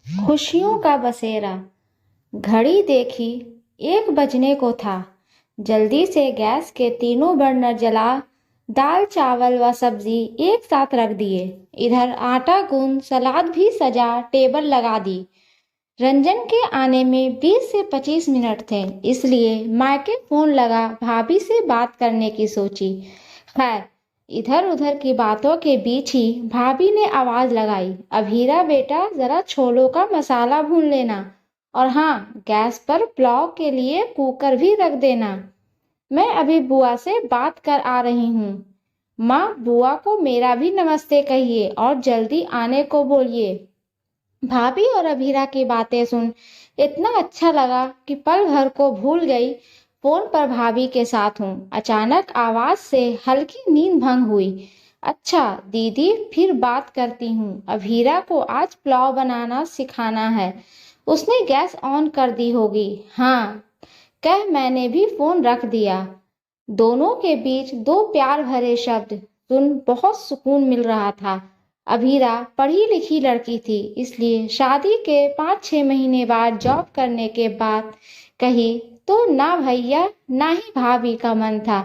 खुशियों का बसेरा। घड़ी देखी, 1 बजने को था। जल्दी से गैस के तीनों बर्नर जला दाल चावल व सब्जी एक साथ रख दिए। इधर आटा गूंद सलाद भी सजा टेबल लगा दी। रंजन के आने में 20 से 25 मिनट थे, इसलिए मायके फोन लगा भाभी से बात करने की सोची। खैर, इधर उधर की बातों के बीच ही भाभी ने आवाज लगाई, अभीरा बेटा जरा छोलों का मसाला भून लेना, और हाँ, गैस पर पुलाव के लिए कुकर भी रख देना। मैं अभी बुआ से बात कर आ रही हूँ। माँ, बुआ को मेरा भी नमस्ते कहिए और जल्दी आने को बोलिए। भाभी और अभीरा की बातें सुन इतना अच्छा लगा कि पल भर को भूल गई फोन पर भाभी के साथ हूँ। अचानक आवाज से हल्की नींद भंग हुई। अच्छा दीदी, फिर बात करती हूँ। अभीरा को आज पुलाव बनाना सिखाना है। उसने गैस ऑन कर दी होगी। हाँ, कह मैंने भी फोन रख दिया। दोनों के बीच दो प्यार भरे शब्द सुन बहुत सुकून मिल रहा था। अभीरा पढ़ी लिखी लड़की थी, इसलिए शादी के 5-6 महीने बाद जॉब करने के बाद कही तो ना भैया ना ही भाभी का मन था।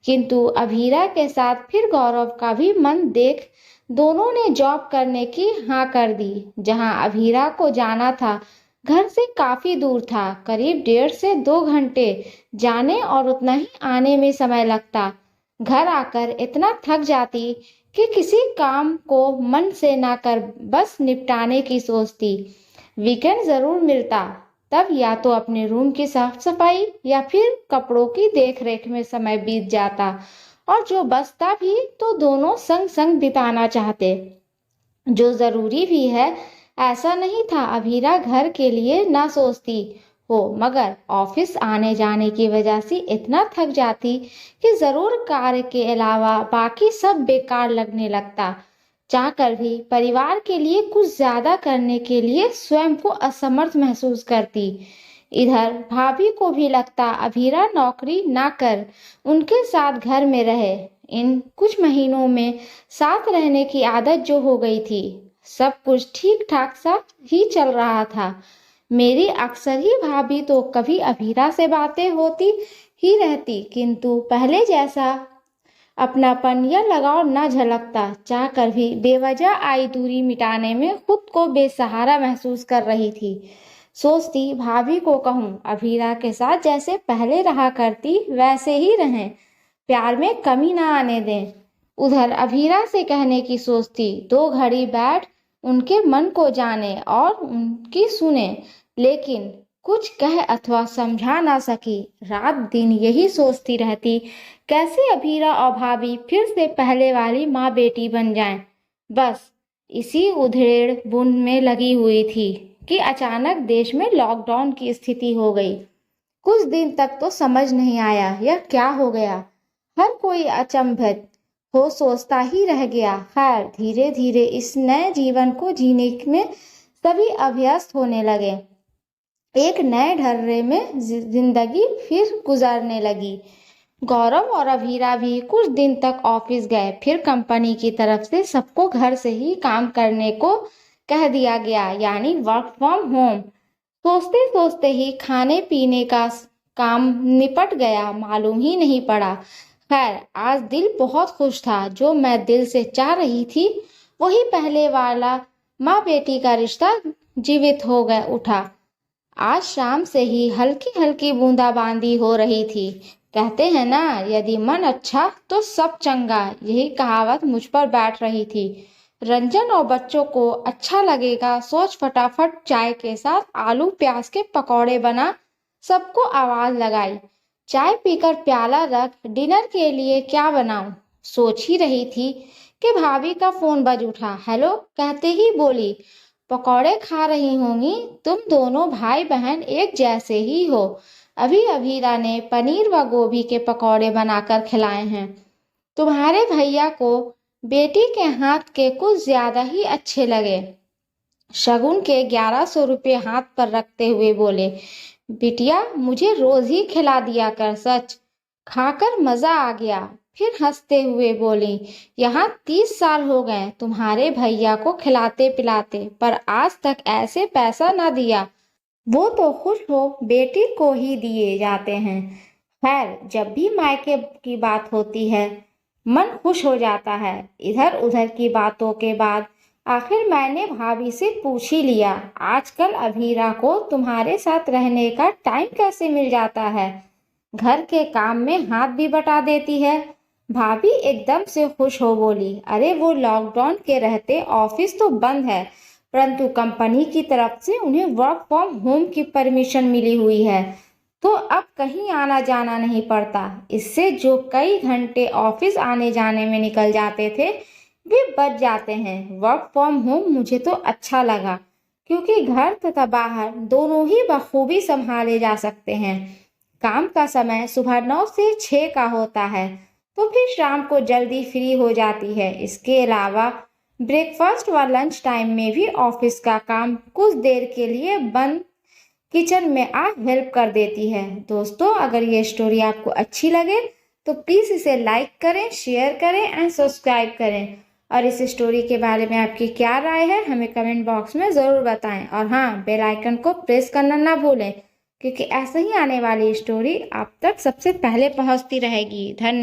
किंतु अभीरा के साथ फिर गौरव का भी मन देख दोनों ने जॉब करने की हाँ कर दी। जहां अभीरा को जाना था घर से काफी दूर था, करीब 1.5 से 2 घंटे जाने और उतना ही आने में समय लगता। घर आकर इतना थक जाती कि किसी काम को मन से ना कर बस निपटाने की सोचती। वीकेंड जरूर मिलता, तब या तो अपने रूम की साफ सफाई या फिर कपड़ों की देख रेख में समय बीत जाता, और जो बचता भी तो दोनों संग संग बिताना चाहते। जो जरूरी भी है, ऐसा नहीं था अभीरा घर के लिए ना सोचती हो, मगर ऑफिस आने जाने की वजह से इतना थक जाती कि जरूर कार्य के अलावा बाकी सब बेकार लगने लगता। चाहकर भी परिवार के लिए कुछ ज्यादा करने के लिए स्वयं को असमर्थ महसूस करती। इधर भाभी को भी लगता अभीरा नौकरी ना कर उनके साथ घर में रहे। इन कुछ महीनों में साथ रहने की आदत जो हो गई थी, सब कुछ ठीक ठाक सा ही चल रहा था। मेरी अक्सर ही भाभी तो कभी अभीरा से बातें होती ही रहती, किंतु पहले जैसा अपनापन या लगाव न झलकता। चाह कर भी बेवजह आई दूरी मिटाने में खुद को बेसहारा महसूस कर रही थी। सोचती भाभी को कहूँ अभीरा के साथ जैसे पहले रहा करती वैसे ही रहें, प्यार में कमी ना आने दें। उधर अभीरा से कहने की सोचती 2 घड़ी बैठ उनके मन को जाने और उनकी सुने, लेकिन कुछ कह अथवा समझा ना सकी। रात दिन यही सोचती रहती, कैसे अभीरा और भाभी फिर से पहले वाली माँ बेटी बन जाएं। बस इसी उधेड़ बुन में लगी हुई थी कि अचानक देश में लॉकडाउन की स्थिति हो गई। कुछ दिन तक तो समझ नहीं आया यह क्या हो गया। हर कोई अचंभित हो सोचता ही रह गया। खैर, धीरे धीरे इस नए जीवन को जीने में सभी अभ्यस्त होने लगे। एक नए ढर्रे में जिंदगी फिर गुजरने लगी। गौरव और अभीरा भी कुछ दिन तक ऑफिस गए, फिर कंपनी की तरफ से सबको घर से ही काम करने को कह दिया गया, यानी वर्क फ्रॉम होम। सोचते सोचते ही खाने पीने का काम निपट गया, मालूम ही नहीं पड़ा। खैर, आज दिल बहुत खुश था। जो मैं दिल से चाह रही थी वही पहले वाला माँ बेटी का रिश्ता जीवित हो गया उठा। आज शाम से ही हल्की हल्की बूंदाबांदी हो रही थी। कहते हैं ना, यदि मन अच्छा तो सब चंगा, यही कहावत मुझ पर बैठ रही थी। रंजन और बच्चों को अच्छा लगेगा सोच फटाफट चाय के साथ आलू प्याज के पकौड़े बना सबको आवाज लगाई। चाय पीकर प्याला रख डिनर के लिए क्या बनाऊं सोच ही रही थी कि भाभी का फोन बज उठा। हेलो कहते ही बोली, पकौड़े खा रही होंगी, तुम दोनों भाई बहन एक जैसे ही हो। अभी अभीरा ने पनीर व गोभी के पकौड़े बनाकर खिलाए हैं। तुम्हारे भैया को बेटी के हाथ के कुछ ज्यादा ही अच्छे लगे। शगुन के 1100 रुपये हाथ पर रखते हुए बोले, बिटिया मुझे रोज ही खिला दिया कर, सच खाकर मजा आ गया। फिर हंसते हुए बोली, यहाँ 30 साल हो गए तुम्हारे भैया को खिलाते पिलाते, पर आज तक ऐसे पैसा ना दिया। वो तो खुश हो बेटी को ही दिए जाते हैं। खैर, जब भी मायके की बात होती है मन खुश हो जाता है। इधर उधर की बातों के बाद आखिर मैंने भाभी से पूछ ही लिया, आजकल अभीरा को तुम्हारे साथ रहने का टाइम कैसे मिल जाता है? घर के काम में हाथ भी बटा देती है। भाभी एकदम से खुश हो बोली, अरे वो लॉकडाउन के रहते ऑफिस तो बंद है, परंतु कंपनी की तरफ से उन्हें वर्क फ्रॉम होम की परमिशन मिली हुई है, तो अब कहीं आना जाना नहीं पड़ता। इससे जो कई घंटे ऑफिस आने जाने में निकल जाते थे वे बच जाते हैं। वर्क फ्रॉम होम मुझे तो अच्छा लगा, क्योंकि घर तथा बाहर दोनों ही बखूबी संभाले जा सकते हैं। काम का समय सुबह 9 से 6 का होता है, तो फिर शाम को जल्दी फ्री हो जाती है। इसके अलावा ब्रेकफास्ट व लंच टाइम में भी ऑफिस का काम कुछ देर के लिए बंद किचन में आ हेल्प कर देती है। दोस्तों, अगर ये स्टोरी आपको अच्छी लगे तो प्लीज़ इसे लाइक करें, शेयर करें एंड सब्सक्राइब करें। और इस स्टोरी के बारे में आपकी क्या राय है हमें कमेंट बॉक्स में ज़रूर बताएं। और हाँ, बेल आइकन को प्रेस करना ना भूलें, क्योंकि ऐसे ही आने वाली स्टोरी आप तक सबसे पहले पहुंचती रहेगी। धन्यवाद।